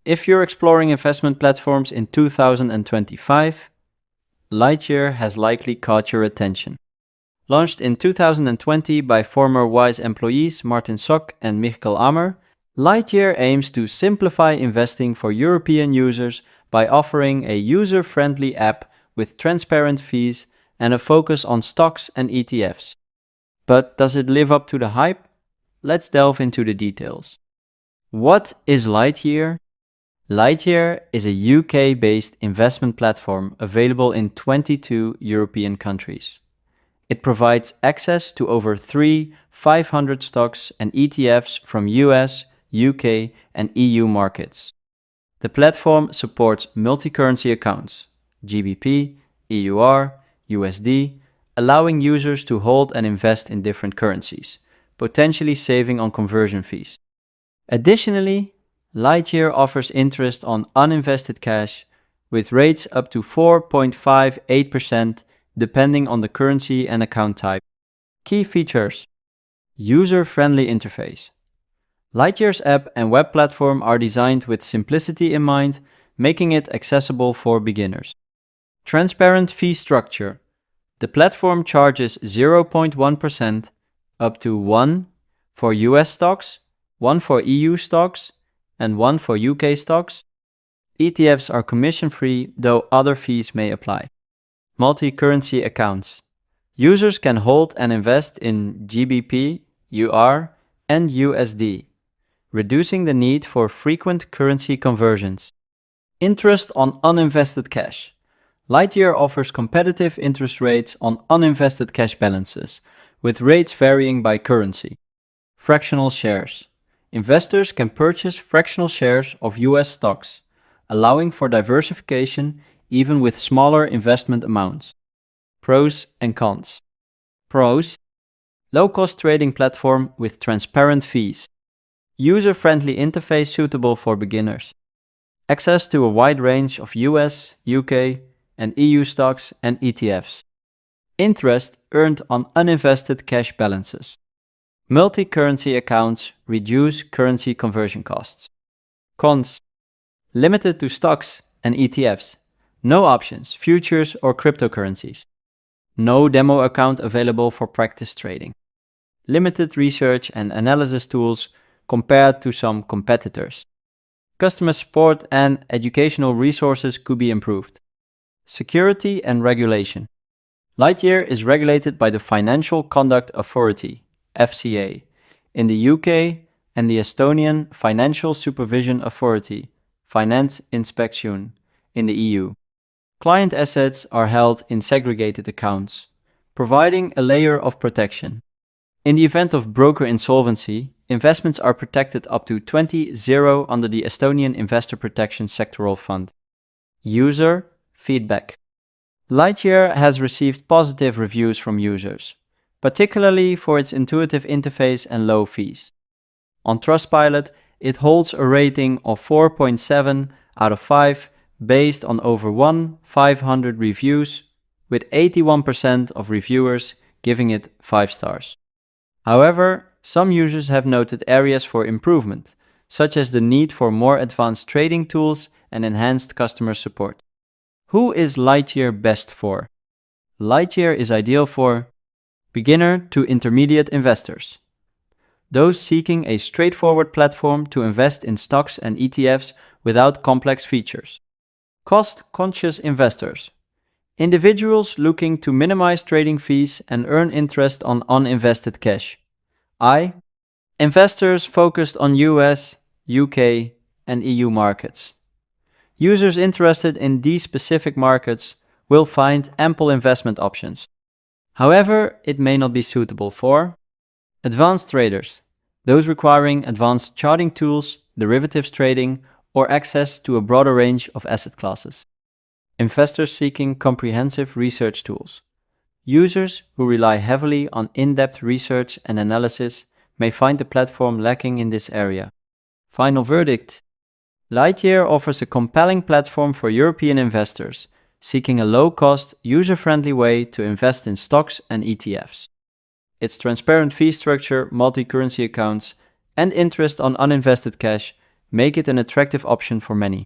If you're exploring investment platforms in 2025, Lightyear has likely caught your attention. Launched in 2020 by former Wise employees Martin Sok and Michael Ammer, Lightyear aims to simplify investing for European users by offering a user-friendly app with transparent fees and a focus on stocks and ETFs. But does it live up to the hype? Let's delve into the details. What is Lightyear? Lightyear is a UK-based investment platform available in 22 European countries. It provides access to over 500 stocks and ETFs from US, UK, and EU markets. The platform supports multi-currency accounts, GBP, EUR, USD, allowing users to hold and invest in different currencies, potentially saving on conversion fees. Additionally, Lightyear offers interest on uninvested cash with rates up to 4.58% depending on the currency and account type. Key features: user-friendly interface. Lightyear's app and web platform are designed with simplicity in mind, making it accessible for beginners. Transparent fee structure. The platform charges 0.1%, up to 1 for US stocks, 1 for EU stocks, and 1 for UK stocks. ETFs are commission-free, though other fees may apply. Multi-currency accounts. Users can hold and invest in GBP, EUR, and USD, reducing the need for frequent currency conversions. Interest on uninvested cash. Lightyear offers competitive interest rates on uninvested cash balances, with rates varying by currency. Fractional shares. Investors can purchase fractional shares of US stocks, allowing for diversification even with smaller investment amounts. Pros and cons. Pros: low-cost trading platform with transparent fees. User-friendly interface suitable for beginners. Access to a wide range of US, UK, and EU stocks and ETFs. Interest earned on uninvested cash balances. Multi-currency accounts reduce currency conversion costs. Cons: limited to stocks and ETFs. No options, futures or cryptocurrencies. No demo account available for practice trading. Limited research and analysis tools compared to some competitors. Customer support and educational resources could be improved. Security and regulation. Lightyear is regulated by the Financial Conduct Authority, FCA, in the UK and the Estonian Financial Supervision Authority, Finansinspektsioon, in the EU. Client assets are held in segregated accounts, providing a layer of protection. In the event of broker insolvency, investments are protected up to 20-0 under the Estonian Investor Protection Sectoral Fund. User feedback. Lightyear has received positive reviews from users, particularly for its intuitive interface and low fees. On Trustpilot, it holds a rating of 4.7 out of 5 based on over 1,500 reviews, with 81% of reviewers giving it 5 stars. However, some users have noted areas for improvement, such as the need for more advanced trading tools and enhanced customer support. Who is Lightyear best for? Lightyear is ideal for beginner to intermediate investors, those seeking a straightforward platform to invest in stocks and ETFs without complex features. Cost-conscious investors, individuals looking to minimize trading fees and earn interest on uninvested cash. Investors focused on US, UK, and EU markets. Users interested in these specific markets will find ample investment options. However, it may not be suitable for advanced traders, those requiring advanced charting tools, derivatives trading, or access to a broader range of asset classes. Investors seeking comprehensive research tools. Users who rely heavily on in-depth research and analysis may find the platform lacking in this area. Final verdict: Lightyear offers a compelling platform for European investors seeking a low-cost, user-friendly way to invest in stocks and ETFs. Its transparent fee structure, multi-currency accounts, and interest on uninvested cash make it an attractive option for many.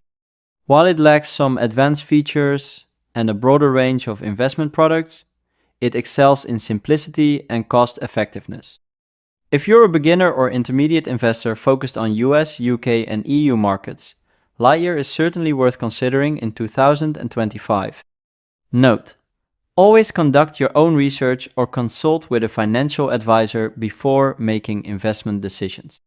While it lacks some advanced features and a broader range of investment products, it excels in simplicity and cost effectiveness. If you're a beginner or intermediate investor focused on US, UK, and EU markets, Lightyear is certainly worth considering in 2025. Note: always conduct your own research or consult with a financial advisor before making investment decisions.